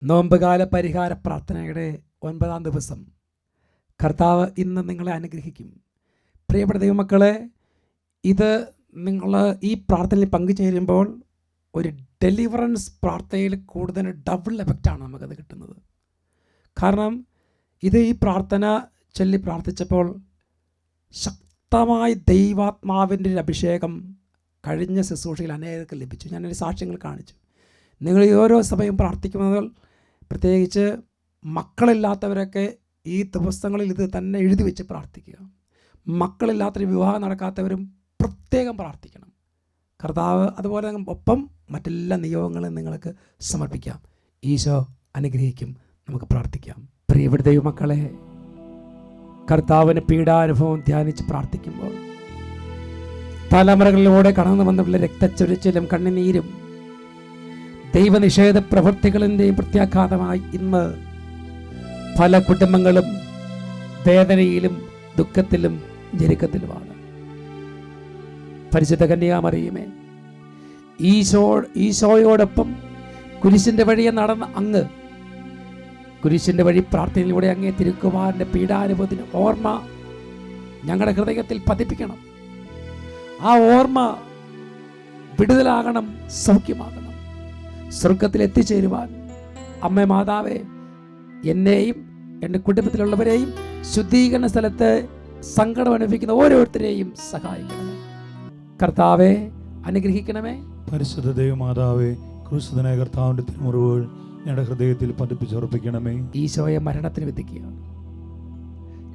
നോമ്പുകാല പരിഹാര പ്രാർത്ഥനയുടെ 9-ാം ദിവസം കർത്താവ് ഇന്ന് നിങ്ങളെ അനുഗ്രഹിക്കും. പ്രിയപ്പെട്ട ദൈവമക്കളെ, ഇത് നിങ്ങൾ ഈ പ്രാർത്ഥനയിൽ പങ്കുചേരുമ്പോൾ ഒരു ഡെലിവറൻസ് പ്രാർത്ഥനയിൽ കൂടുതൽ ഡബിൾ എഫക്റ്റാണ് നമുക്കത് കിട്ടുന്നത്. കാരണം ഈ പ്രാർത്ഥന ചൊല്ലി പ്രാർത്ഥിച്ചപ്പോൾ ശക്തമായ ദൈവാത്മാവിൻ്റെ ഒരു അഭിഷേകം കഴിഞ്ഞ ശുശ്രൂഷയിൽ അനേകർക്ക് ലഭിച്ചു. ഞാനൊരു സാക്ഷ്യങ്ങൾ കാണിച്ചു. നിങ്ങൾ ഈ ഓരോ സമയം പ്രാർത്ഥിക്കുന്നത്, പ്രത്യേകിച്ച് മക്കളില്ലാത്തവരൊക്കെ ഈ ദിവസങ്ങളിൽ ഇത് തന്നെ എഴുതി വെച്ച് പ്രാർത്ഥിക്കുക. മക്കളില്ലാത്തൊരു വിവാഹം നടക്കാത്തവരും പ്രത്യേകം പ്രാർത്ഥിക്കണം. കർത്താവ് അതുപോലെ ഒപ്പം മറ്റെല്ലാ നിയോഗങ്ങളും നിങ്ങൾക്ക് സമർപ്പിക്കാം. ഈശോ അനുഗ്രഹിക്കും. നമുക്ക് പ്രാർത്ഥിക്കാം. പ്രിയപ്പെട്ട ദൈവമക്കളെ, കർത്താവിന് പീഡാനുഭവം ധ്യാനിച്ച് പ്രാർത്ഥിക്കുമ്പോൾ തലമുറകളിലൂടെ കടന്നു വന്നുള്ള രക്തച്ചൊരിച്ചിലും കണ്ണുനീരും ദൈവനിഷേധ പ്രവൃത്തികളിൻ്റെയും പ്രത്യാഘാതമായി ഇന്ന് പല കുടുംബങ്ങളും വേദനയിലും ദുഃഖത്തിലും ഞെരുക്കത്തിലുമാണ്. പരിശുദ്ധ കന്യാമറിയമേ, ഈശോയോടൊപ്പം കുരിശിൻ്റെ വഴിയെ നടന്ന അങ്ങ്, കുരിശിൻ്റെ വഴി പ്രാർത്ഥനയിലൂടെ അങ്ങേ തിരുക്കുമാരൻ്റെ പീഡാനുഭവത്തിന് ഓർമ്മ ഞങ്ങളുടെ ഹൃദയത്തിൽ പതിപ്പിക്കണം. ആ ഓർമ്മ വിടുതലാകണം, സൗഖ്യമാകണം. സ്വർഗത്തിൽ എത്തിച്ചേരുവാൻ അമ്മ മാതാവേ, എന്നെയും എൻ്റെ കുടുംബത്തിലുള്ളവരെയും ശുദ്ധീകരണ സ്ഥലത്ത് സങ്കടം അനുഭവിക്കുന്ന ഓരോരുത്തരെയും സഹായിക്കണമേ. കർത്താവെ അനുഗ്രഹിക്കണമേ. പരിശുദ്ധ ദൈവമാതാവേ, ക്രൂശിതനായ കർത്താവിന്റെ തിരുമുറിവുകൾ ഞങ്ങളുടെ ഹൃദയത്തിൽ പതിപ്പിച്ചുറപ്പിക്കണമേ. ഈശോയെ മരണത്തിന് വിധിക്കുകയാണ്.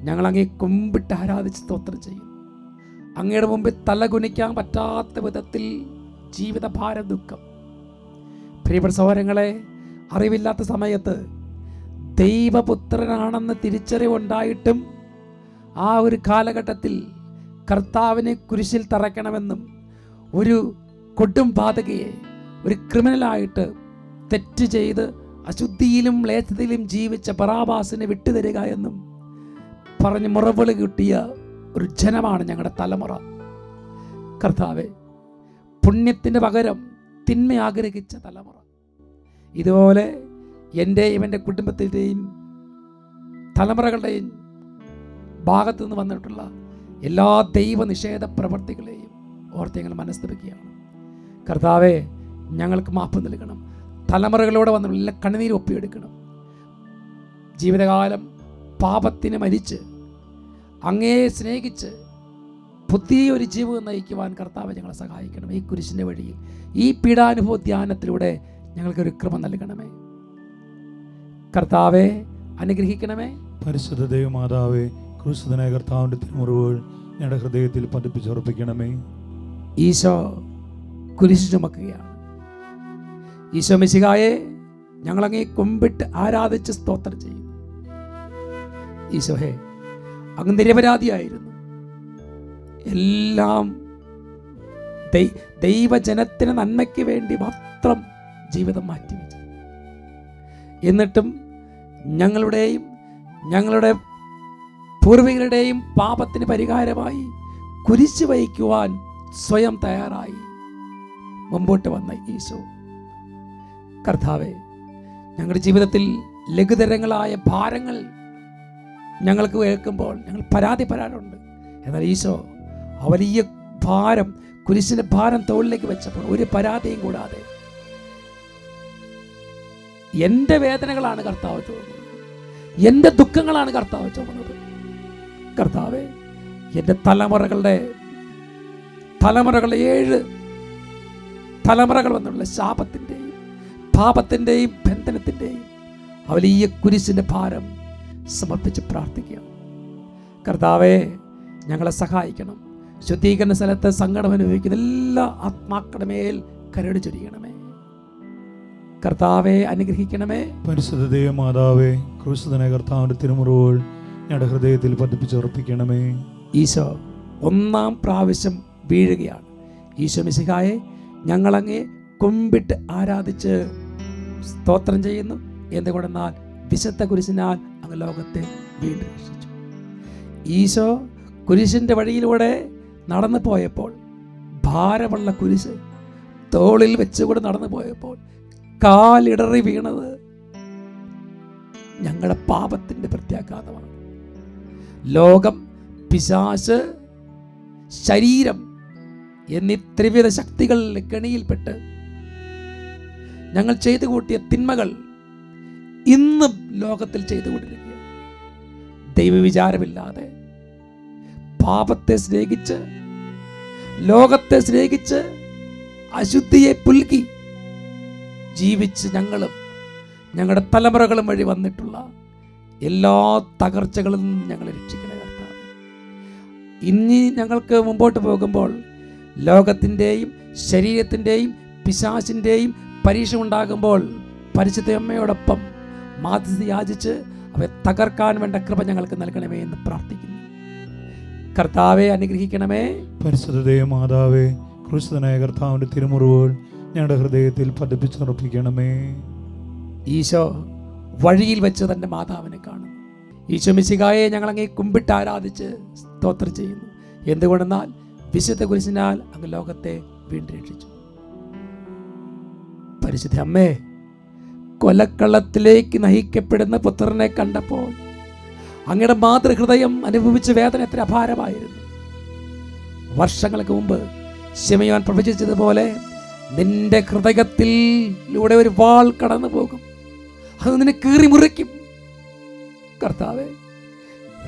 ഞങ്ങൾ അങ്ങേ കുമ്പിട്ട് ആരാധിച്ച് സ്തോത്രം ചെയ്യും. അങ്ങയുടെ മുമ്പിൽ തലകുനിക്കാൻ പറ്റാത്ത വിധത്തിൽ ജീവിതഭാരം, ദുഃഖം. പ്രിയപ്പെട്ട സഹോദരങ്ങളെ, അറിവില്ലാത്ത സമയത്ത് ദൈവപുത്രനാണെന്ന് തിരിച്ചറിവുണ്ടായിട്ടും ആ ഒരു കാലഘട്ടത്തിൽ കർത്താവിനെ കുരിശിൽ തറയ്ക്കണമെന്നും ഒരു കൊടും പാതകയെ, ഒരു ക്രിമിനലായിട്ട് തെറ്റ് ചെയ്ത് അശുദ്ധിയിലും മ്ലേച്ഛതയിലും ജീവിച്ച ബറാബാസിനെ വിട്ടുതരിക എന്നും പറഞ്ഞ് മുറവിളി കിട്ടിയ ഒരു ജനമാണ് ഞങ്ങളുടെ തലമുറ. കർത്താവെ, പുണ്യത്തിന് പകരം തിന്മ ആഗ്രഹിച്ച തലമുറ. ഇതുപോലെ എൻ്റെയും എൻ്റെ കുടുംബത്തിൻ്റെയും തലമുറകളുടെയും ഭാഗത്തു നിന്ന് വന്നിട്ടുള്ള എല്ലാ ദൈവനിഷേധ പ്രവർത്തികളെയും ഓർത്ത് ഞങ്ങൾ മനസ്തപിക്കുകയാണ്. കർത്താവെ, ഞങ്ങൾക്ക് മാപ്പ് നൽകണം. തലമുറകളോടെ വന്നുള്ള എല്ലാ കണ്ണുനീര് ഒപ്പിയെടുക്കണം. ജീവിതകാലം പാപത്തിന് മരിച്ച് അങ്ങയെ സ്നേഹിച്ച് പുതിയൊരു ജീവിതം നയിക്കുവാൻ കർത്താവ് ഞങ്ങളെ സഹായിക്കണം. ഈ കുരിശിൻ്റെ വഴിയിൽ, ഈ പീഡാനുഭവ ധ്യാനത്തിലൂടെ ഞങ്ങൾക്കൊരു കൃപ നൽകണമേ. കർത്താവെ അനുഗ്രഹിക്കണമേ. പരിശുദ്ധ ദൈവമാതാവേ, ക്രൂശിതനായ കർത്താവിന്റെ തിരുമുറിവുകൾ ഞങ്ങളുടെ ഹൃദയത്തിൽ പതിപ്പിച്ചുറപ്പിക്കണമേ. ഈശോ കുരിശ് ചുമക്കുകയാണ്. ഈശോ മിശിഹായെ ഞങ്ങളങ്ങേ കുമ്പിട്ട് ആരാധിച്ച് സ്തോത്രം ചെയ്യും. ഈശോഹേ, അങ്ങ് നിരപരാധിയായിരുന്നു. എല്ലാം ദൈവജനത്തിന് നന്മയ്ക്ക് വേണ്ടി മാത്രം ജീവിതം മാറ്റിവെച്ചു. എന്നിട്ടും ഞങ്ങളുടെയും ഞങ്ങളുടെ പൂർവികരുടെയും പാപത്തിന് പരിഹാരമായി കുരിശ് വഹിക്കുവാൻ സ്വയം തയ്യാറായി മുമ്പോട്ട് വന്ന ഈശോ, കർത്താവെ, ഞങ്ങളുടെ ജീവിതത്തിൽ ലഘുതരങ്ങളായ ഭാരങ്ങൾ ഞങ്ങൾക്ക് കേൾക്കുമ്പോൾ ഞങ്ങൾ പരാതിപ്പെടാറുണ്ട്. എന്നാൽ ഈശോ ആ വലിയ ഭാരം, കുരിശിന്റെ ഭാരം തോളിലേക്ക് വെച്ചപ്പോൾ ഒരു പരാതിയും കൂടാതെ എൻ്റെ വേദനകളാണ് കർത്താവ് ചുമന്നത്, എൻ്റെ ദുഃഖങ്ങളാണ് കർത്താവ് ചുമന്നത്. കർത്താവെ, എൻ്റെ തലമുറകളുടെ 7 തലമുറകൾ വന്നുള്ള ശാപത്തിൻ്റെയും പാപത്തിൻ്റെയും ബന്ധനത്തിൻ്റെയും ആ വലിയ കുരിശിൻ്റെ ഭാരം സമർപ്പിച്ച് പ്രാർത്ഥിക്കുക. കർത്താവെ, ഞങ്ങളെ സഹായിക്കണം. ശുദ്ധീകരണ സ്ഥലത്ത് സങ്കടം അനുഭവിക്കുന്ന എല്ലാ ആത്മാക്കളുടെ മേൽ കരുണ ചൊരിയണമേ. കർത്താവെ അനുഗ്രഹിക്കണമേ. പരിശുദ്ധ ദൈവമാതാവേ, ക്രൂശിതനായ കർത്താവിന്റെ തിരുമുറിവുകൾ ഞങ്ങളുടെ ഹൃദയത്തിൽ പതിപ്പിച്ചുറപ്പിക്കണമേ. ഈശോ 1-ാം പ്രാവശ്യം വീഴുകയാണ്. ഈശോ മിശിഹായെ ഞങ്ങളങ്ങേ കുമ്പിട്ട് ആരാധിച്ച് സ്തോത്രം ചെയ്യുന്നു. എന്തുകൊണ്ടെന്നാൽ വിശുദ്ധ കുരിശിനാൽ അങ്ങ് ലോകത്തെ വീണ്ടും രക്ഷിച്ചു. ഈശോ കുരിശിൻ്റെ വഴിയിലൂടെ നടന്നു പോയപ്പോൾ, ഭാരമുള്ള കുരിശ് തോളിൽ വെച്ചുകൂടെ നടന്നു പോയപ്പോൾ കാലിടറി വീണത് ഞങ്ങളുടെ പാപത്തിൻ്റെ പ്രത്യാഘാതമാണ്. ലോകം, പിശാച്, ശരീരം എന്നീ ത്രിവിധ ശക്തികളുടെ കെണിയിൽപ്പെട്ട് ഞങ്ങൾ ചെയ്തു കൂട്ടിയ തിന്മകൾ ഇന്നും ലോകത്തിൽ ചെയ്തുകൊണ്ടിരിക്കുക. ദൈവവിചാരമില്ലാതെ പാപത്തെ സ്നേഹിച്ച്, ലോകത്തെ സ്നേഹിച്ച്, അശുദ്ധിയെ പുൽകി ജീവിച്ച് ഞങ്ങളും ഞങ്ങളുടെ തലമുറകളും വഴി വന്നിട്ടുള്ള എല്ലാ തകർച്ചകളിൽ നിന്നും ഞങ്ങളെ രക്ഷിക്കണേ കർത്താവേ. ഇനി ഞങ്ങൾക്ക് മുമ്പോട്ട് പോകുമ്പോൾ ലോകത്തിൻ്റെയും ശരീരത്തിൻ്റെയും പിശാചിൻ്റെയും പരീക്ഷ ഉണ്ടാകുമ്പോൾ പരിശുദ്ധ അമ്മയോടൊപ്പം മാധ്യസ്ഥ യാചിച്ച് അവയെ തകർക്കാൻ വേണ്ട കൃപ ഞങ്ങൾക്ക് നൽകണമേ എന്ന് പ്രാർത്ഥിക്കുന്നു. കർത്താവെ അനുഗ്രഹിക്കണമേ. പരിശുദ്ധ മാതാവേ, ക്രൂശിതനായ കർത്താവിൻ്റെ തിരുമുറിവുകൾ ഞങ്ങളുടെ ഹൃദയത്തിൽ പതിപ്പിച്ചുറപ്പിക്കണമേ. ഈശോ വഴിയിൽ വെച്ച് തൻ്റെ മാതാവിനെ കാണുന്നു. ഈശോ മിശിഹായെ ഞങ്ങൾ അങ്ങേ കുമ്പിട്ട് ആരാധിച്ച് സ്തോത്രം ചെയ്യുന്നു. എന്തുകൊണ്ടെന്നാൽ വിശുദ്ധ കുരിശിനാൽ അങ്ങ് ലോകത്തെ വീണ്ടും രക്ഷിച്ചു. പരിശുദ്ധ അമ്മേ, കൊലക്കളത്തിലേക്ക് നയിക്കപ്പെടുന്ന പുത്രനെ കണ്ടപ്പോൾ അങ്ങയുടെ മാതൃഹൃദയം അനുഭവിച്ച വേദന എത്ര അപാരമായിരുന്നു. വർഷങ്ങൾക്ക് മുമ്പ് ശിമയോൻ പ്രവചിച്ചതുപോലെ നിന്റെ ഹൃദയത്തിലൂടെ ഒരു വാൾ കടന്നു പോകും, അത് നിന്നെ കീറി മുറിക്കും. കർത്താവേ,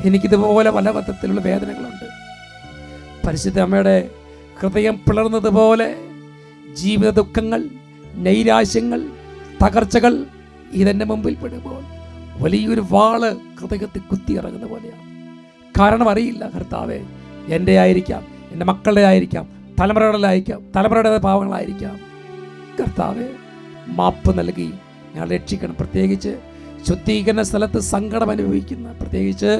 എനിക്കിതുപോലെ പല വിധത്തിലുള്ള വേദനകളുണ്ട്. പരിശുദ്ധ അമ്മയുടെ ഹൃദയം പിളർന്നതുപോലെ ജീവിത ദുഃഖങ്ങൾ, നൈരാശ്യങ്ങൾ, തകർച്ചകൾ ഇതെൻ്റെ മുമ്പിൽ പെടുമ്പോൾ വലിയൊരു വാള് ഹൃദയത്തിൽ കുത്തിയിറങ്ങുന്ന പോലെയാണ്. കാരണം അറിയില്ല കർത്താവേ, എൻ്റെ ആയിരിക്കാം, എൻ്റെ മക്കളുടെ ആയിരിക്കാം, തലമുറയുടെ പാവങ്ങളായിരിക്കാം. കർത്താവേ, മാപ്പ് നൽകി ഞങ്ങൾ രക്ഷിക്കണം. പ്രത്യേകിച്ച് ശുദ്ധീകരണ സ്ഥലത്ത് സങ്കടം അനുഭവിക്കുന്ന, പ്രത്യേകിച്ച്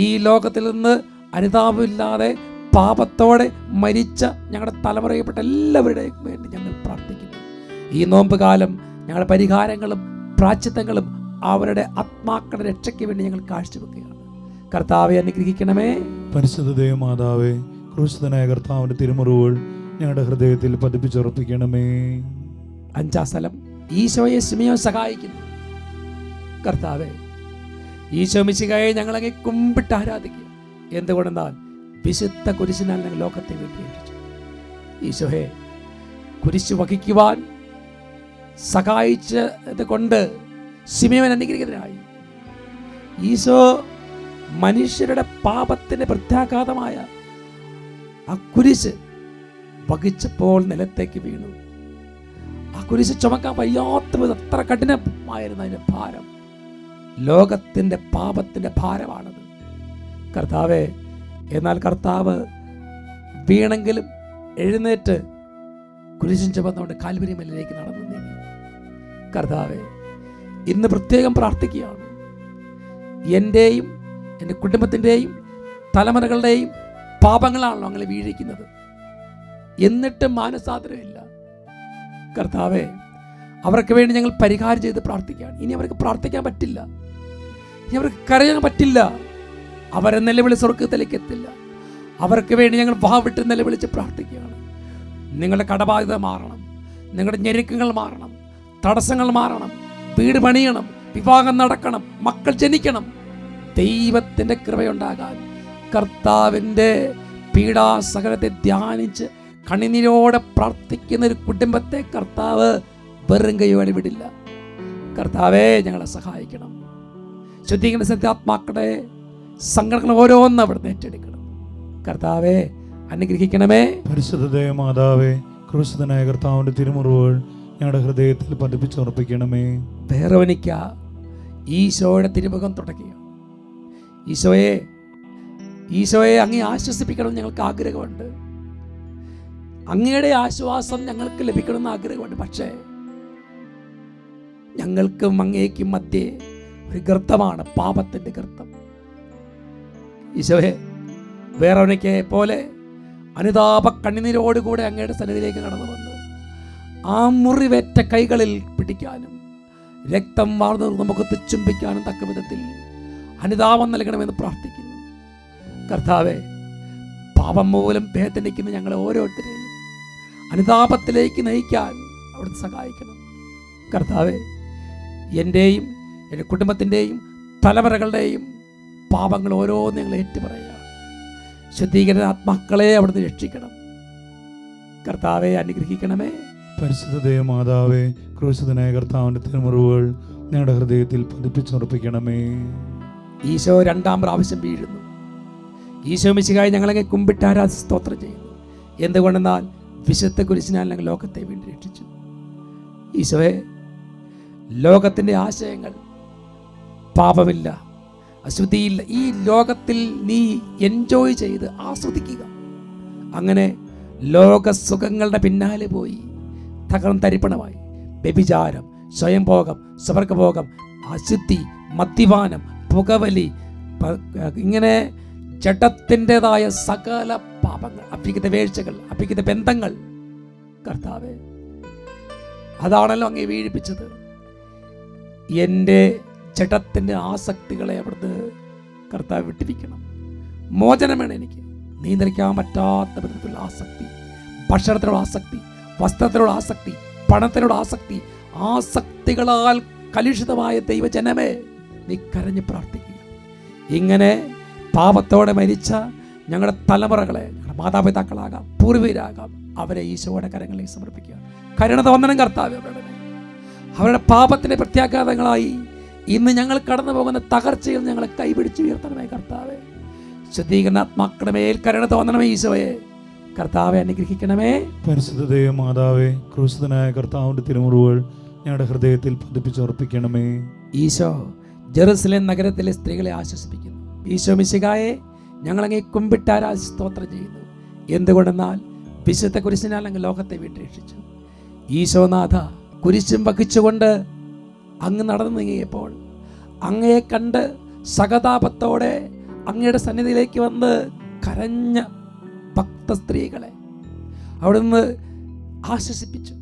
ഈ ലോകത്തിൽ നിന്ന് അനുതാപമില്ലാതെ പാപത്തോടെ മരിച്ച ഞങ്ങളുടെ തലമുറയിൽപ്പെട്ട എല്ലാവരുടെയും വേണ്ടി ഞങ്ങൾ പ്രാർത്ഥിക്കുന്നു. ഈ നോമ്പ് കാലം ഞങ്ങളുടെ പരിഹാരങ്ങളും പ്രായശ്ചിത്തങ്ങളും അവരുടെ ആത്മാക്കളുടെ രക്ഷയ്ക്ക് വേണ്ടി ഞങ്ങൾ കാഴ്ചവെക്കുകയാണ്. കർത്താവെ അനുഗ്രഹിക്കണമേ. പരിശുദ്ധ മാതാവേ, ക്രൂശിതനായ കർത്താവിൻ്റെ തിരുമുറിവുകൾ ഞങ്ങളുടെ ഹൃദയത്തിൽ പതിപ്പിച്ചുറപ്പിക്കണമേ. 5-ാം സ്ഥലം, ഈശോയെ ശിമയോൻ സഹായിക്കുന്നു. കർത്താവെ, ഈശോ മിശിഹായെ ഞങ്ങളങ്ങ് കുമ്പിട്ട് ആരാധിക്കുക. എന്തുകൊണ്ടെന്നാൽ വിശുദ്ധ കുരിശിനാൽ ഞങ്ങൾ ലോകത്തെ വീണ്ടും രക്ഷിച്ചു. ഈശോയെ കുരിശ് വഹിക്കുവാൻ സഹായിച്ചത് കൊണ്ട് ശിമയോൻ അനുഗ്രഹീതനായി. ഈശോ മനുഷ്യരുടെ പാപത്തിന്റെ പ്രത്യാഘാതമായ ആ കുരിശ് വഹിച്ചപ്പോൾ നിലത്തേക്ക് വീണു. ആ കുരിശ് ചുമക്കാൻ വയ്യാത്ത വിധം അത്ര കഠിനമായിരുന്നു അതിന്റെ ഭാരം. ലോകത്തിന്റെ പാപത്തിന്റെ ഭാരമാണത്. കർത്താവെ, എന്നാൽ കർത്താവ് വീണെങ്കിലും എഴുന്നേറ്റ് കുരിശും ചുമന്നുകൊണ്ട് കാൽവരി മലയിലേക്ക് നടന്നു നീങ്ങി. കർത്താവെ, ഇന്ന് പ്രത്യേകം പ്രാർത്ഥിക്കുകയാണ്. എൻ്റെയും എൻ്റെ കുടുംബത്തിൻ്റെയും തലമുറകളുടെയും പാപങ്ങളാണല്ലോ അങ്ങനെ വീഴിക്കുന്നത്, എന്നിട്ടും മാനസാന്തരമില്ല. കർത്താവെ, അവർക്ക് വേണ്ടി ഞങ്ങൾ പരിഹാരം ചെയ്ത് പ്രാർത്ഥിക്കുകയാണ്. ഇനി അവർക്ക് പ്രാർത്ഥിക്കാൻ പറ്റില്ല, ഇനി അവർക്ക് കരയാൻ പറ്റില്ല, അവരെ നിലവിളി സ്വർഗത്തിലേക്ക് എത്തില്ല. അവർക്ക് വേണ്ടി ഞങ്ങൾ വാവിട്ട് നിലവിളിച്ച് പ്രാർത്ഥിക്കുകയാണ്. നിങ്ങളുടെ കടബാധ്യത മാറണം, നിങ്ങളുടെ ഞെരുക്കങ്ങൾ മാറണം, തടസ്സങ്ങൾ മാറണം, വീട് പണിയണം, വിവാഹം നടക്കണം, മക്കൾ ജനിക്കണം. ദൈവത്തിൻ്റെ കൃപയുണ്ടാകാൻ കർത്താവിൻ്റെ പീഡാസഹനത്തെ ധ്യാനിച്ച് കണ്ണുനീരോടെ പ്രാർത്ഥിക്കുന്ന ഒരു കുടുംബത്തെ കർത്താവ് വെറും കൈയോടെ വിടില്ല. കർത്താവേ, ഞങ്ങളെ സഹായിക്കണം. ശുദ്ധീകരണ സത്യാത്മാക്കളുടെ സങ്കടങ്ങൾ ഓരോന്നും അവിടെ ഏറ്റെടുക്കണം. കർത്താവെ അനുഗ്രഹിക്കണമേ. പരിശുദ്ധ മാതാവേ, ക്രൂശിതനായ കർത്താവിന്റെ തിരുമുറിവുകൾ ഞങ്ങളുടെ ഹൃദയത്തിൽ പതിപ്പിച്ചുറപ്പിക്കണമേ. വേറവനിക്ക ഈശോയുടെ തിരുമുഖം തുടക്കുക. ഈശോയെ അങ്ങേ ആശ്വസിപ്പിക്കണം ഞങ്ങൾക്ക് ആഗ്രഹമുണ്ട്. അങ്ങയുടെ ആശ്വാസം ഞങ്ങൾക്ക് ലഭിക്കണമെന്ന് ആഗ്രഹമുണ്ട്. പക്ഷേ ഞങ്ങൾക്കും അങ്ങേക്കും മധ്യേ ഒരു ഗർത്തമാണ്, പാപത്തിന്റെ ഗർത്തം. ഈശോയെ, വേറൊനിക്കെ പോലെ അനുതാപ കണ്ണുനീരോടുകൂടെ അങ്ങയുടെ സന്നിധിയിലേക്ക് കടന്നു വന്ന് ആ മുറിവേറ്റ കൈകളിൽ പിടിക്കാനും രക്തം വാർന്നു മുഖത്ത് ചുംബിക്കാനും തക്ക വിധത്തിൽ അനുതാപം നൽകണമെന്ന് പ്രാർത്ഥിക്കുന്നു. കർത്താവെ, പാപം മൂലം വേദനിക്കുന്ന ഞങ്ങളെ ഓരോരുത്തരെയും അനുതാപത്തിലേക്ക് നയിക്കാൻ അവിടുന്ന് സഹായിക്കണം. കർത്താവെ, എൻ്റെയും എൻ്റെ കുടുംബത്തിൻ്റെയും തലമുറകളുടെയും പാപങ്ങൾ ഓരോന്ന് ഞങ്ങൾ ഏറ്റുപറയുക. ശുദ്ധീകരണ ആത്മാക്കളെ അവിടുന്ന് രക്ഷിക്കണം. കർത്താവെ അനുഗ്രഹിക്കണമേ. പരിശുദ്ധ ദൈവമാതാവേ, ക്രൂശിതനായ കർത്താവിന്റെ തിരുമുറിവുകൾ ഞങ്ങളുടെ ഹൃദയത്തിൽ പതിപ്പിച്ചുറപ്പിക്കണമേ. ഈശോ രണ്ടാം പ്രാവശ്യം വീഴുന്നു. ഈശോ മിശിഹായി ഞങ്ങളെ കുമ്പിട്ട് ആരാധിച്ച് സ്തോത്രം ചെയ്യുന്നു. എന്തുകൊണ്ടെന്നാൽ വിശുദ്ധ കുരിശിനാൽ ഞങ്ങൾ ലോകത്തെ വീണ്ടും രക്ഷിച്ചു. ഈശോയെ, ലോകത്തിൻ്റെ ആശയങ്ങൾ, പാപമില്ല, അശുദ്ധിയില്ല, ഈ ലോകത്തിൽ നീ എൻജോയ് ചെയ്ത് ആസ്വദിക്കുക. അങ്ങനെ ലോകസുഖങ്ങളുടെ പിന്നാലെ പോയി തകർന്ന് തരിപ്പണമായി വ്യഭിചാരം, സ്വയംഭോഗം, സ്വർഗഭോഗം, അശുദ്ധി, മദ്യപാനം, പുകവലി, ഇങ്ങനെ ജഡത്തിൻ്റെതായ സകല പാപങ്ങൾ, അഭിഹിത വീഴ്ചകൾ, അഭിഹിത ബന്ധങ്ങൾ, കർത്താവേ, അതാണല്ലോ അങ്ങേ വീഴിപ്പിച്ചത്. എൻ്റെ ജഡത്തിൻ്റെ ആസക്തികളെ അവിടുന്ന് കർത്താവ് വിട്ടിരിക്കണം. മോചനം വേണം എനിക്ക്. നിയന്ത്രിക്കാൻ പറ്റാത്ത വിധത്തിലുള്ള ആസക്തി, ഭക്ഷണത്തിനോട് ആസക്തി, വസ്ത്രത്തിനോട് ആസക്തി, പണത്തിനോട് ആസക്തി, ആസക്തികളാൽ കലുഷിതമായ ദൈവജനമേ, നീ കരഞ്ഞ് പ്രാർത്ഥിക്കുക. ഇങ്ങനെ പാപത്തോടെ മരിച്ച ഞങ്ങളുടെ തലമുറകളെ, ഞങ്ങളുടെ മാതാപിതാക്കളാകാം, പൂർവീകരാകാം, അവരെ ഈശോയുടെ കരങ്ങളിലേക്ക് സമർപ്പിക്കുക. കരുണ തോന്നണം കർത്താവ്. അവരുടെ പാപത്തിൻ്റെ പ്രത്യാഘാതങ്ങളായി ഇന്ന് ഞങ്ങൾ കടന്നു പോകുന്ന തകർച്ചയിൽ ഞങ്ങളെ കൈപിടിച്ച് ഉയർത്തണമേ കർത്താവെ. ശുദ്ധീകരണാത്മാക്കളുടെ മേൽ കരുണ തോന്നണമേ ഈശോയെ. കർത്താവെ അനുഗ്രഹിക്കണമേ. പരിശുദ്ധ ദൈവമാതാവേ, ക്രൂശിതനായ കർത്താവിന്റെ തിരുമുറിവുകൾ ഞങ്ങളുടെ ഹൃദയത്തിൽ പതിപ്പിച്ചുറപ്പിക്കണമേ. ഈശോ ജെറുസലേം നഗരത്തിലെ സ്ത്രീകളെ ആശ്വസിപ്പിക്കുന്നു. ഈശോ മിശിഹായെ ഞങ്ങളങ്ങേ കുമ്പിട്ടാരാ സ്തോത്രം ചെയ്യുന്നു. എന്തുകൊണ്ടെന്നാൽ വിശുദ്ധ കുരിശിനാൽ അങ്ങ് ലോകത്തെ വീണ്ടും രക്ഷിച്ചു. ഈശോനാഥ, കുരിശും വഹിച്ചുകൊണ്ട് അങ്ങ് നടന്നു നീങ്ങിയപ്പോൾ അങ്ങയെ കണ്ട് സഹതാപത്തോടെ അങ്ങയുടെ സന്നിധിയിലേക്ക് വന്ന് കരഞ്ഞ ഭക്ത സ്ത്രീകളെ അവിടുന്ന് ആശ്വസിപ്പിച്ചു.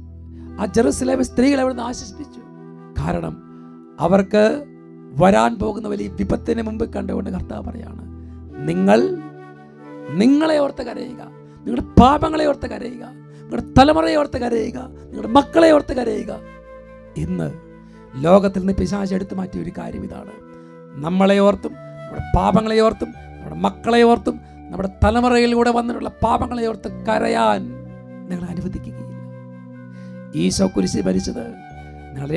ആ ജെറുസലേം സ്ത്രീകളെ അവിടുന്ന് ആശ്വസിപ്പിച്ചു. കാരണം അവർക്ക് വരാൻ പോകുന്ന വലിയ വിപത്തിന് മുമ്പ് കണ്ടുകൊണ്ട് കർത്താവ് പറയാണ്, നിങ്ങളെ ഓർത്ത് കരയുക, നിങ്ങളുടെ പാപങ്ങളെ ഓർത്ത് കരയുക, നിങ്ങളുടെ തലമുറയെ ഓർത്ത് കരയുക, നിങ്ങളുടെ മക്കളെ ഓർത്ത് കരയുക. ഇന്ന് ലോകത്തിൽ നിന്ന് പിശാച് എടുത്തു മാറ്റിയ ഒരു കാര്യം ഇതാണ്. നമ്മളെ ഓർത്തും, നമ്മുടെ പാപങ്ങളെ ഓർത്തും, നമ്മുടെ മക്കളെ ഓർത്തും, നമ്മുടെ തലമുറയിലൂടെ വന്നിട്ടുള്ള പാപങ്ങളെ ഓർത്ത് കരയാൻ നിങ്ങൾ അനുവദിക്കുകയില്ല. ഈശോ കുരിശിൽ മരിച്ചത് നിങ്ങൾ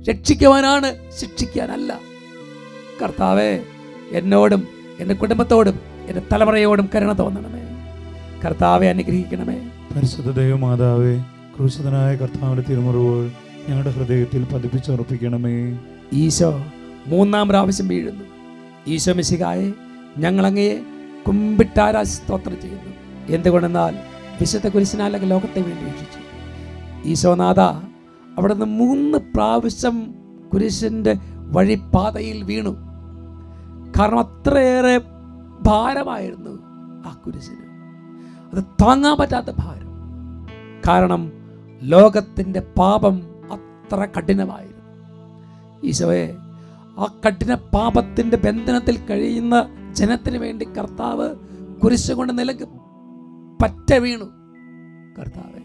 രക്ഷിക്കുവാനാണ്, ശിക്ഷിക്കാനല്ല. കർത്താവേ, എന്നോടും എൻ്റെ കുടുംബത്തോടും എൻ്റെ തലമുറയോടും കരുണ തോന്നണമേ. കർത്താവെ അനുഗ്രഹിക്കണമേ. പരിശുദ്ധ ദൈവമാതാവേ, ക്രൂശിതനായ കർത്താവിന്റെ തിരുമുറിവുകൾ ഞങ്ങളുടെ ഹൃദയത്തിൽ പതിപ്പിച്ചുറപ്പിക്കണമേ. ഈശോ മൂന്നാം പ്രാവശ്യം വീഴുന്നു. ഈശോ മിശിഹായെ ഞങ്ങളങ്ങയെ കുമ്പിട്ടാരാ സ്തോത്രം ചെയ്യുന്നു. എന്തുകൊണ്ടെന്നാൽ വിശുദ്ധ കുരിശിനാൽ ലോകത്തെ വേണ്ടി രക്ഷിച്ചു. ഈശോനാഥ, അവിടുന്ന് 3 പ്രാവശ്യം കുരിശിൻ്റെ വഴിപ്പാതയിൽ വീണു. കാരണം അത്രയേറെ ഭാരമായിരുന്നു ആ കുരിശിന്. അത് താങ്ങാൻ പറ്റാത്ത ഭാരം. കാരണം ലോകത്തിൻ്റെ പാപം അത്ര കഠിനമായിരുന്നു. ഈശോയെ, ആ കഠിന പാപത്തിൻ്റെ ബന്ധനത്തിൽ കഴിയുന്ന ജനത്തിന് വേണ്ടി കർത്താവ് കുരിശ് കൊണ്ട് നിലക്ക് പറ്റ വീണു. കർത്താവെ,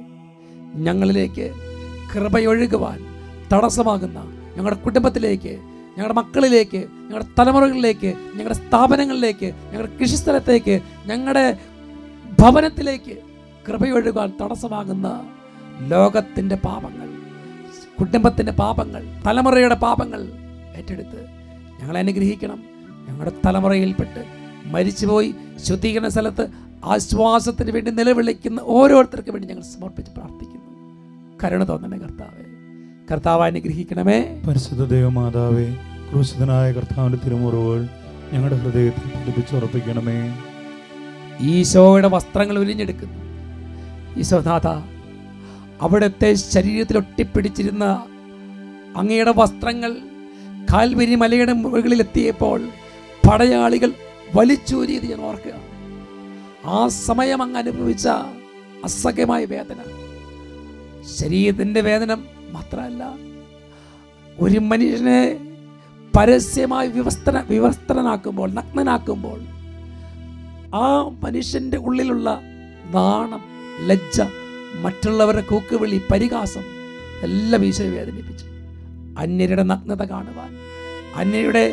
ഞങ്ങളിലേക്ക് കൃപയൊഴുകുവാൻ തടസ്സമാകുന്ന ഞങ്ങളുടെ കുടുംബത്തിലേക്ക്, ഞങ്ങളുടെ മക്കളിലേക്ക്, ഞങ്ങളുടെ തലമുറകളിലേക്ക്, ഞങ്ങളുടെ സ്ഥാപനങ്ങളിലേക്ക്, ഞങ്ങളുടെ കൃഷിസ്ഥലത്തേക്ക്, ഞങ്ങളുടെ ഭവനത്തിലേക്ക് കൃപയൊഴുകാൻ തടസ്സമാകുന്ന ലോകത്തിൻ്റെ പാപങ്ങൾ, കുടുംബത്തിൻ്റെ പാപങ്ങൾ, തലമുറയുടെ പാപങ്ങൾ ഏറ്റെടുത്ത് ഞങ്ങളെ അനുഗ്രഹിക്കണം. ഞങ്ങളുടെ തലമുറയിൽപ്പെട്ട് മരിച്ചുപോയി ശുദ്ധീകരണ സ്ഥലത്ത് ആശ്വാസത്തിന് വേണ്ടി നിലവിളിക്കുന്ന ഓരോരുത്തർക്കും വേണ്ടി ഞങ്ങൾ സമർപ്പിച്ച് പ്രാർത്ഥിക്കുന്നു. കരുണ തോന്നണേ കർത്താവേ. കർത്താവ് അനുഗ്രഹിക്കണമേ. പരിശുദ്ധ ദൈവമാതാവേ, ക്രൂശിതനായ കർത്താവിന്റെ തിരുമുറിവുകൾ ഞങ്ങളുടെ ഹൃദയത്തിൽ പതിപ്പിച്ചുറപ്പിക്കണമേ. ഈശോയുടെ വസ്ത്രങ്ങൾ ഉരിഞ്ഞെടുക്കുന്നു. ഈശോനാഥ, അവിടുത്തെ ശരീരത്തിൽ ഒട്ടിപ്പിടിച്ചിരുന്ന അങ്ങയുടെ വസ്ത്രങ്ങൾ കാൽവരി മലയുടെ മുകളിൽ എത്തിയപ്പോൾ പടയാളികൾ വലിച്ചൂരിയത് ഞാൻ ഓർക്കുക. ആ സമയം അങ്ങ് അനുഭവിച്ച അസഹ്യമായ വേദന, ശരീരത്തിൻ്റെ വേദന മാത്രമല്ല, ഒരു മനുഷ്യനെ പരസ്യമായി വിവസ്ത്രനാക്കുമ്പോൾ, നഗ്നനാക്കുമ്പോൾ ആ മനുഷ്യൻ്റെ ഉള്ളിലുള്ള നാണം, ലജ്ജ, മറ്റുള്ളവരുടെ കൂക്കുവിളി, പരിഹാസം എല്ലാം ഈശോയെ വേദനിപ്പിച്ചു. അന്യരുടെ നഗ്നത കാണുവാൻ, അന്യരുടെ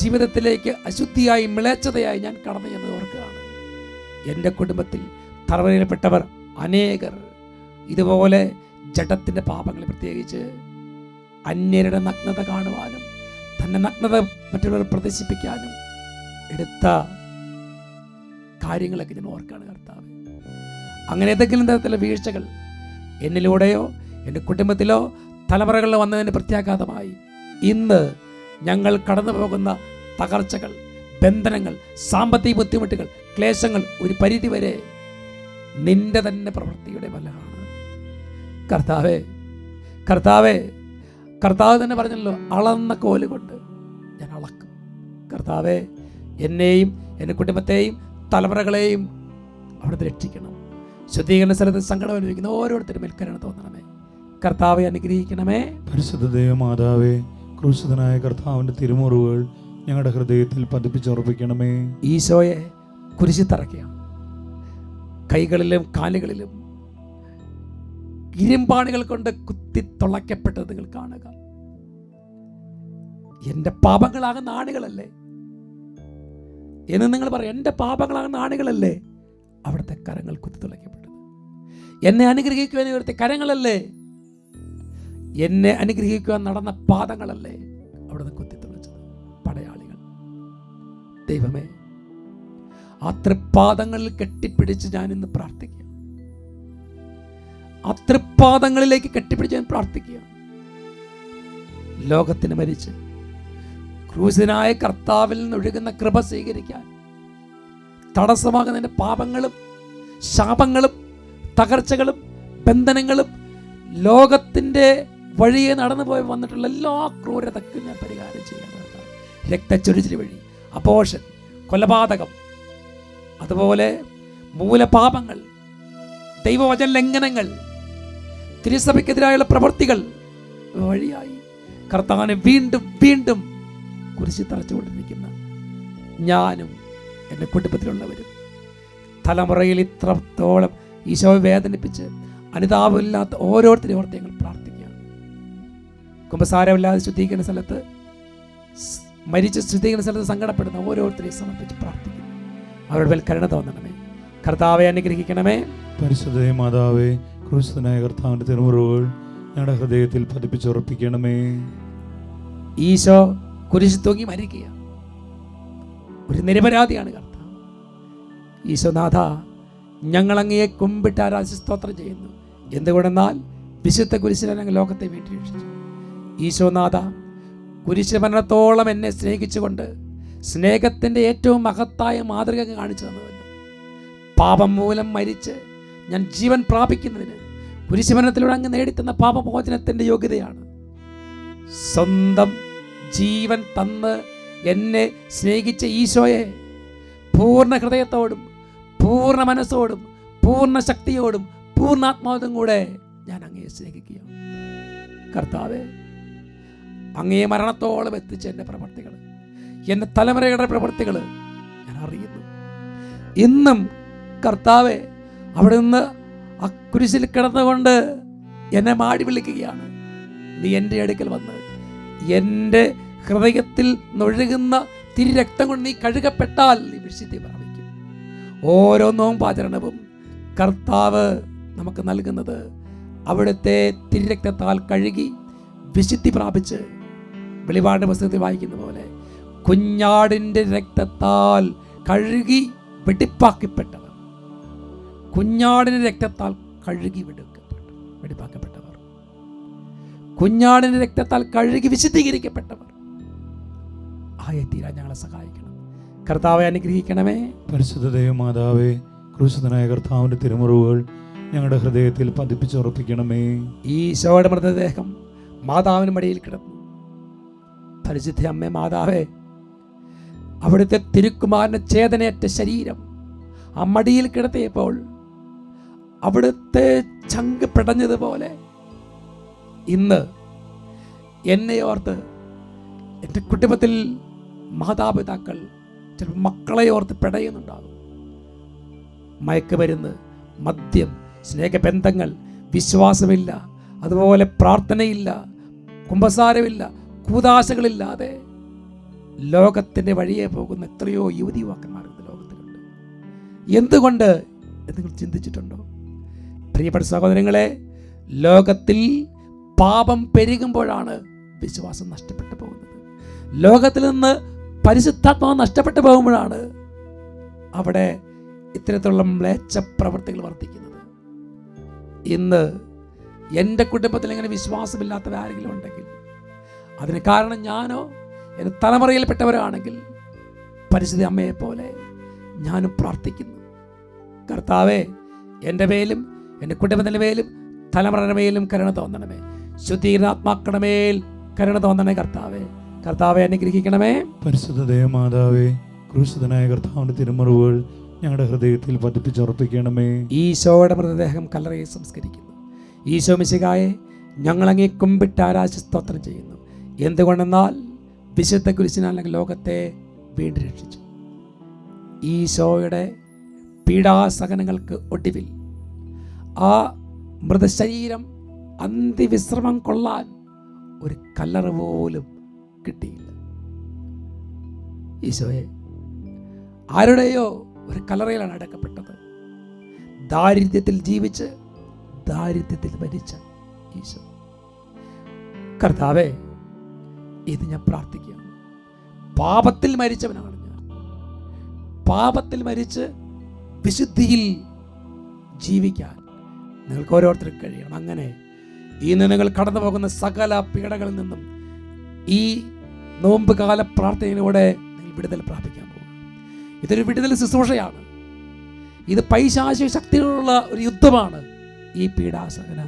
ജീവിതത്തിലേക്ക് അശുദ്ധിയായി മിളച്ചതയായി ഞാൻ കടന്നു എന്ന് ഓർക്കുകയാണ്. എൻ്റെ കുടുംബത്തിൽ തറവയിൽപ്പെട്ടവർ അനേകർ ഇതുപോലെ ജഡത്തിൻ്റെ പാപങ്ങൾ, പ്രത്യേകിച്ച് അന്യരുടെ നഗ്നത കാണുവാനും തൻ്റെ നഗ്നത മറ്റുള്ളവർ പ്രദർശിപ്പിക്കാനും എടുത്ത കാര്യങ്ങളൊക്കെ ഞാൻ ഓർക്കാണ് കർത്താവ്. അങ്ങനെ ഏതെങ്കിലും തരത്തിലുള്ള വീഴ്ചകൾ എന്നിലൂടെയോ എൻ്റെ കുടുംബത്തിലോ തലമുറകളിൽ വന്നതിന് പ്രത്യാഘാതമായി ഇന്ന് ഞങ്ങൾ കടന്നു പോകുന്ന തകർച്ചകൾ, ബന്ധനങ്ങൾ, സാമ്പത്തിക ബുദ്ധിമുട്ടുകൾ, ക്ലേശങ്ങൾ ഒരു പരിധിവരെ നിന്റെ തന്നെ പ്രവൃത്തിയുടെ ഫലമാണ്. കർത്താവേ, കർത്താവേ, കർത്താവ് തന്നെ പറഞ്ഞല്ലോ, അളന്ന കോലുകൊണ്ട് ഞാൻ അളക്കും. കർത്താവേ, എന്നെയും എൻ്റെ കുടുംബത്തെയും തലമുറകളെയും അവിടുന്ന് രക്ഷിക്കണം. ശുദ്ധീകരണ സ്ഥലത്ത് സങ്കടം അനുഭവിക്കുന്ന ഓരോരുത്തരും മേൽക്കരണ തോന്നണമേ. കർത്താവെ അനുഗ്രഹിക്കണമേ. പരിശുദ്ധ ദൈവമാതാവേ, ക്രൂശിതനായ കർത്താവിൻ്റെ തിരുമുറിവുകൾ ഞങ്ങളുടെ ഹൃദയത്തിൽ പതിപ്പിച്ചുറപ്പിക്കണമേ. ഈശോയെ കുരിശിൽ തറയ്ക്കുകയാണ്. കൈകളിലും കാലുകളിലും ഇരുമ്പാണികൾ കൊണ്ട് കുത്തി തുളയ്ക്കപ്പെട്ടത് നിങ്ങൾ കാണുക. എൻ്റെ പാപങ്ങളാകുന്ന ആണികളല്ലേ എന്ന് നിങ്ങൾ പറയും. എൻ്റെ പാപങ്ങളാകുന്ന ആണികളല്ലേ അവിടുത്തെ കരങ്ങൾ കുത്തി തുളയ്ക്കപ്പെട്ടത്. എന്നെ അനുഗ്രഹിക്കുവാൻ ഇവിടുത്തെ കരങ്ങളല്ലേ, എന്നെ അനുഗ്രഹിക്കുവാൻ നടന്ന പാദങ്ങളല്ലേ അവിടുന്ന് കുത്തിത്തുളച്ചത്. പടയാളികൾ. ദൈവമേ, ആ തൃപ്പാദങ്ങളിൽ കെട്ടിപ്പിടിച്ച് ഞാൻ ഇന്ന് പ്രാർത്ഥിക്കുക. ആ തൃപ്പാദങ്ങളിലേക്ക് കെട്ടിപ്പിടിച്ച് ഞാൻ പ്രാർത്ഥിക്കുക. ലോകത്തിന് മരിച്ച് ക്രൂശനായ കർത്താവിൽ നിന്നൊഴുകുന്ന കൃപ സ്വീകരിക്കാൻ തടസ്സമാകുന്നതിൻ്റെ പാപങ്ങളും ശാപങ്ങളും തകർച്ചകളും ബന്ധനങ്ങളും ലോകത്തിൻ്റെ വഴിയെ നടന്നു പോയി വന്നിട്ടുള്ള എല്ലാ ക്രൂരതക്കും ഞാൻ പരിഹാരം ചെയ്യാൻ. രക്തച്ചൊരിച്ചിൽ വഴി, അപോഷൻ, കൊലപാതകം, അതുപോലെ മൂലപാപങ്ങൾ, ദൈവവചന ലംഘനങ്ങൾ, തിരുസഭയ്ക്കെതിരായുള്ള പ്രവൃത്തികൾ വഴിയായി കർത്താവിനെ വീണ്ടും വീണ്ടും കുരിശിൽ തറച്ചുകൊണ്ടിരിക്കുന്ന ഞാനും എൻ്റെ കുടുംബത്തിലുള്ളവരും തലമുറയിൽ ഇത്രത്തോളം ഈശോയെ വേദനിപ്പിച്ച് അനുതാപമില്ലാത്ത ഓരോരുത്തരെയും ഓർത്ത് ഞങ്ങൾ പ്രാർത്ഥിക്കുകയാണ്. കുമ്പസാരമില്ലാതെ ശുദ്ധീകരണ സ്ഥലത്ത് മരിച്ച ശുദ്ധീകരണ സ്ഥലത്ത് സങ്കടപ്പെടുന്ന ഓരോരുത്തരെയും സമർപ്പിച്ച് പ്രാർത്ഥിക്കുന്നു. അവരുടെ മേൽ കരുണ തോന്നണമേ. കർത്താവെ അനുഗ്രഹിക്കണമേ. പരിശുദ്ധ മാതാവേ, ക്രൂശിതനായ കർത്താവിൻ്റെ തിരുമുറിവുകൾ ഞങ്ങളുടെ ഹൃദയത്തിൽ പതിപ്പിച്ചുറപ്പിക്കണമേ. ഈശോ കുരിശിൽ തൂങ്ങി മരിക്കുക. ഒരു നിരപരാധിയാണ് കർത്താവ്. ഈശോനാഥ, ഞങ്ങളങ്ങയെ കുമ്പിട്ട് ആരാധിച്ച് സ്തോത്രം ചെയ്യുന്നു. എന്തുകൊണ്ടെന്നാൽ വിശുദ്ധ കുരിശിൽ ഞങ്ങൾ ലോകത്തെ വീട്ടിൽ രക്ഷിച്ചു. ഈശോനാഥ, കുരിശ് മരണത്തോളം എന്നെ സ്നേഹിച്ചുകൊണ്ട് സ്നേഹത്തിൻ്റെ ഏറ്റവും മഹത്തായ മാതൃക കാണിച്ചു തന്നതല്ലോ. പാപം മൂലം മരിച്ച് ഞാൻ ജീവൻ പ്രാപിക്കുന്നതിന് കുരിശുമരണത്തിലൂടെ അങ്ങ് നേടിത്തന്ന പാപമോചനത്തിൻ്റെ യോഗ്യതയാണ്. സ്വന്തം ജീവൻ തന്ന് എന്നെ സ്നേഹിച്ച ഈശോയെ പൂർണ്ണ ഹൃദയത്തോടും പൂർണ്ണ മനസ്സോടും പൂർണ്ണ ശക്തിയോടും പൂർണ്ണാത്മാവോടും കൂടെ ഞാൻ അങ്ങയെ സ്നേഹിക്കുകയാണ്. കർത്താവേ, അങ്ങയെ മരണത്തോളം എത്തിച്ച എൻ്റെ പ്രവർത്തികൾ, എൻ്റെ തലമുറയുടെ പ്രവർത്തികൾ ഞാൻ അറിയുന്നു. ഇന്നും കർത്താവേ, അവിടെ നിന്ന് ആ കുരിശിൽ കിടന്നുകൊണ്ട് എന്നെ മാടി വിളിക്കുകയാണ്. നീ എൻ്റെ അടുക്കൽ വന്ന് എൻ്റെ ഹൃദയത്തിൽ നൊഴുകുന്ന തിരുരക്തം കൊണ്ട് നീ കഴുകപ്പെട്ടാൽ നീ വിശുദ്ധി പ്രാപിക്കും. ഓരോ നോമ്പാചരണവും കർത്താവ് നമുക്ക് നൽകുന്നത് അവിടുത്തെ തിരുരക്തത്താൽ കഴുകി വിശുദ്ധി പ്രാപിച്ച്, വെളിപാട് പുസ്തകത്തിൽ വായിക്കുന്ന പോലെ കുഞ്ഞാടിൻ്റെ രക്തത്താൽ കഴുകി വെടിപ്പാക്കപ്പെട്ടവർ, കുഞ്ഞാടിൻ്റെ രക്തത്താൽ കഴുകി വെടിപ്പാക്കപ്പെട്ടവർ, കുഞ്ഞാടിൻ്റെ രക്തത്താൽ കഴുകി വിശുദ്ധീകരിക്കപ്പെട്ടവർ ആയ തീരാൻ ഞങ്ങളെ സഹായിക്കണം. കർത്താവെ അനുഗ്രഹിക്കണമേ. പരിശുദ്ധ ദൈവമാതാവേ, ക്രൂശിതനായ കർത്താവിൻ്റെ തിരുമുറിവുകൾ ഞങ്ങളുടെ ഹൃദയത്തിൽ പതിപ്പിച്ചുറപ്പിക്കണമേ. ഈശോയുടെ മൃതദേഹം മാതാവിന് മടിയിൽ കിടന്നു. പരിശുദ്ധ അമ്മേ മാതാവേ, അവിടുത്തെ തിരുക്കുമാരൻ്റെ ചേതനയേറ്റ ശരീരം ആ മടിയിൽ കിടത്തിയപ്പോൾ അവിടുത്തെ ചങ്ക് പിടഞ്ഞതുപോലെ ഇന്ന് എന്നെ ഓർത്ത് എൻ്റെ കുടുംബത്തിൽ മാതാപിതാക്കൾ ചിലപ്പോൾ മക്കളെ ഓർത്ത് പിടയുന്നുണ്ടാകും. മയക്കുമരുന്ന്, മദ്യം, സ്നേഹബന്ധങ്ങൾ, വിശ്വാസമില്ല, അതുപോലെ പ്രാർത്ഥനയില്ല, കുമ്പസാരമില്ല, കൂതാശകളില്ലാതെ ലോകത്തിൻ്റെ വഴിയെ പോകുന്ന എത്രയോ യുവതി യുവാക്കന്മാർ ഇന്ന് ലോകത്തിലുണ്ട്. എന്തുകൊണ്ട് നിങ്ങൾ ചിന്തിച്ചിട്ടുണ്ടോ? പ്രിയപ്പെട്ട സഹോദരങ്ങളെ, ലോകത്തിൽ പാപം പെരുകുമ്പോഴാണ് വിശ്വാസം നഷ്ടപ്പെട്ടു പോകുന്നത്. ലോകത്തിൽ നിന്ന് പരിശുദ്ധാത്മാവ് നഷ്ടപ്പെട്ടു പോകുമ്പോഴാണ് അവിടെ ഇത്തരത്തിലുള്ള മ്ലേച്ഛ പ്രവൃത്തികൾ വർദ്ധിക്കുന്നത്. ഇന്ന് എൻ്റെ കുടുംബത്തിൽ ഇങ്ങനെ വിശ്വാസമില്ലാത്തവരാരെങ്കിലും ഉണ്ടെങ്കിൽ അതിന് കാരണം ഞാനോ എൻ്റെ തലമുറയിൽപ്പെട്ടവരാണെങ്കിൽ പരിശുദ്ധ അമ്മയെപ്പോലെ ഞാനും പ്രാർത്ഥിക്കുന്നു. കർത്താവേ, എൻ്റെ മേലും എൻ്റെ കുടുംബത്തിൻ്റെ മേലും തലമുറയുടെ മേലും കരുണ തോന്നണമേ. ശുദ്ധീകരണാത്മാക്കളുടെ മേൽ കരുണ തോന്നണേ കർത്താവേ. കർത്താവെ അനുഗ്രഹിക്കണമേ. പരിശുദ്ധ ദേവമാതാവേ, ക്രൂശിതനായ കർത്താവിന്റെ തിരുമുറിവുകൾ ഞങ്ങളുടെ ഹൃദയത്തിൽ പതിപ്പിച്ചുറപ്പിക്കണമേ. ഈശോയുടെ മൃതദേഹം കല്ലറയിൽ സംസ്കരിക്കുന്നു. ഈശോ മിശിഹായെ ഞങ്ങളങ്ങേ കുമ്പിട്ട് ആരാധിച്ച് സ്തോത്രം ചെയ്യുന്നു. എന്തുകൊണ്ടെന്നാൽ വിശുദ്ധ കുരിശിനാൽ ലോകത്തെ വീണ്ടും രക്ഷിച്ചു. ഈശോയുടെ പീഡാസഹനങ്ങൾക്ക് ഒടുവിൽ ആ മൃതശരീരം അന്ത്യവിശ്രമം കൊള്ളാൻ ഒരു കല്ലറ പോലും കിട്ടിയില്ല. ഈശോയെ ആരുടെയോ ഒരു കല്ലറയിലാണ് അടക്കപ്പെട്ടത്. ദാരിദ്ര്യത്തിൽ ജീവിച്ച് ദാരിദ്ര്യത്തിൽ മരിച്ച ഈശോ. കർത്താവേ, ഇത് ഞാൻ പ്രാർത്ഥിക്കുകയാണ്. പാപത്തിൽ മരിച്ചവനാണ് ഞാൻ. പാപത്തിൽ മരിച്ച് വിശുദ്ധിയിൽ ജീവിക്കാൻ നിങ്ങൾക്ക് ഓരോരുത്തർക്കും കഴിയണം. അങ്ങനെ ഇന്ന് നിങ്ങൾ കടന്നു പോകുന്ന സകല പീഡകളിൽ നിന്നും ഈ നോമ്പ് കാല പ്രാർത്ഥനയിലൂടെ നിങ്ങൾ വിടുതൽ പ്രാപിക്കാൻ പോകും. ഇതൊരു വിടുതൽ ശുശ്രൂഷയാണ്. ഇത് പൈശാചിക ശക്തികളുള്ള ഒരു യുദ്ധമാണ്. ഈ പീഡാസഹന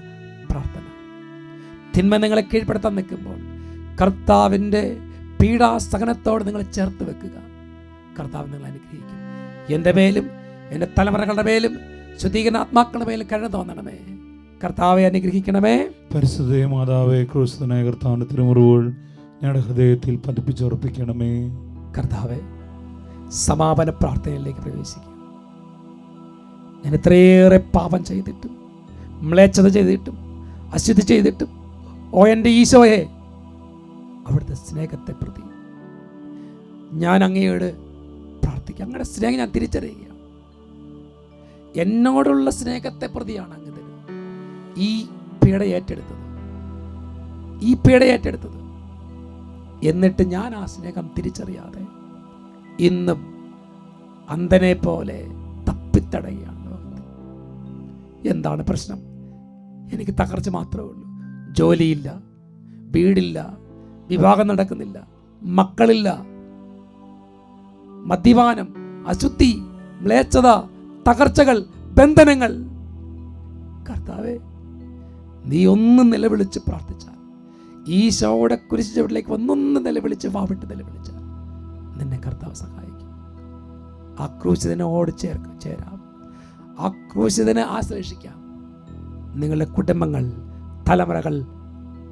പ്രാർത്ഥന തിന്മ നിങ്ങളെ കീഴ്പ്പെടുത്താൻ നിൽക്കുമ്പോൾ കർത്താവിൻ്റെ പീഡാസഹനത്തോട് നിങ്ങൾ ചേർത്ത് വെക്കുക. കർത്താവ് നിങ്ങൾ അനുഗ്രഹിക്കും. എൻ്റെ മേലും എൻ്റെ തലമുറകളുടെ മേലും ശുദ്ധീകരണാത്മാക്കളുടെ മേലും കരുണ തോന്നണമേ. കർത്താവെ അനുഗ്രഹിക്കണമേ. പരിശുദ്ധ മാതാവേ, ക്രൂശിതനായ കർത്താവിന്റെ തിരുമുറിവുകൾ ഞങ്ങളുടെ ഹൃദയത്തിൽ പതിപ്പിച്ചുറപ്പിക്കണമേ. കർത്താവെ, സമാപന പ്രാർത്ഥനയിലേക്ക് പ്രവേശിക്കുക. ഞാൻ ഇത്രയേറെ പാപം ചെയ്തിട്ടും മ്ലേച്ഛത ചെയ്തിട്ടും അശുദ്ധി ചെയ്തിട്ടും എൻ്റെ ഈശോയെ, അവിടുത്തെ സ്നേഹത്തെ പ്രതി ഞാൻ അങ്ങയോട് പ്രാർത്ഥിക്കുക. അങ്ങയുടെ സ്നേഹം ഞാൻ തിരിച്ചറിയുക. എന്നോടുള്ള സ്നേഹത്തെ പ്രതിയാണ് അങ്ങ് ഈ പീഡ ഏറ്റെടുത്തത്. എന്നിട്ട് ഞാൻ ആ സ്നേഹം തിരിച്ചറിയാതെ ഇന്നും അന്ധനെ പോലെ തപ്പിത്തടയുകയാണ്. എന്താണ് പ്രശ്നം? എനിക്ക് തകർച്ച മാത്രമേ ഉള്ളൂ. ജോലിയില്ല, വീടില്ല, വിവാഹം നടക്കുന്നില്ല, മക്കളില്ല, മദ്യപാനം, അശുദ്ധി, മ്ലേച്ഛത, തകർച്ചകൾ, ബന്ധനങ്ങൾ. കർത്താവേ, നീ ഒന്ന് നിലവിളിച്ച് പ്രാർത്ഥിച്ചാൽ, ഈശോയുടെ കുരിശ് ചുവട്ടിലേക്ക് ഒന്നൊന്ന് നിലവിളിച്ച് വാവിട്ട് നിലവിളിച്ചാൽ നിന്നെ കർത്താവ് സഹായിക്കും. ആ ക്രൂശിതനോട് ചേരാം. ആ ക്രൂശിതനെ ആശ്ലേഷിക്കാം. നിങ്ങളുടെ കുടുംബങ്ങൾ, തലമുറകൾ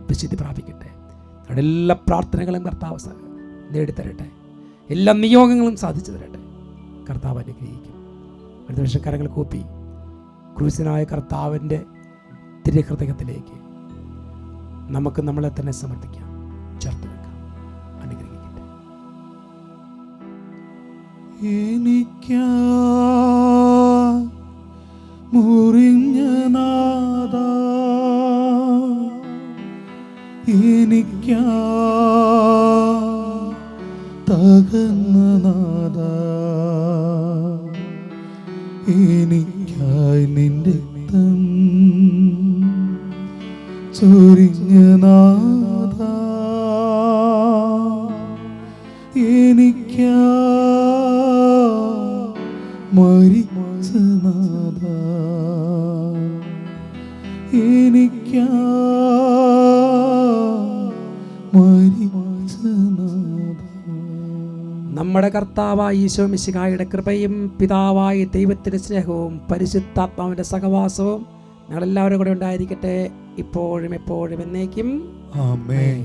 വിശുദ്ധി പ്രാപിക്കട്ടെ. നിങ്ങളുടെ എല്ലാ പ്രാർത്ഥനകളും കർത്താവ് നേടിത്തരട്ടെ. എല്ലാ നിയോഗങ്ങളും സാധിച്ചു തരട്ടെ. കർത്താവ് അനുഗ്രഹിക്കും. ഒരു നിമിഷം കരങ്ങൾ കൂപ്പി ക്രൂശിതനായ കർത്താവിൻ്റെ തിരുഹൃദയത്തിലേക്ക് നമുക്ക് നമ്മളെ തന്നെ സമർപ്പിക്കാം. ചേർത്ത് വെക്കാം. അനുഗ്രഹിക്കട്ടെ. എനിക്കാ മുറിഞ്ഞ നാദാ, എനിക്കാ തകർന്ന നാദാ, എനിക്കായി നിന്റെ രക്തം ചൊരിഞ്ഞ നാദാ, എനിക്കാ മരിച്ച നാദാ, എനിക്കാ മരിച്ച നാദാ. നമ്മുടെ കർത്താവായ ഈശോ മിശിഹായുടെ കൃപയും പിതാവായ ദൈവത്തിൻ്റെ സ്നേഹവും പരിശുദ്ധാത്മാവിൻ്റെ സഹവാസവും ഞങ്ങളെല്ലാവരും കൂടെ ഉണ്ടായിരിക്കട്ടെ, ഇപ്പോഴും എപ്പോഴും എന്നേക്കും. ആമേൻ.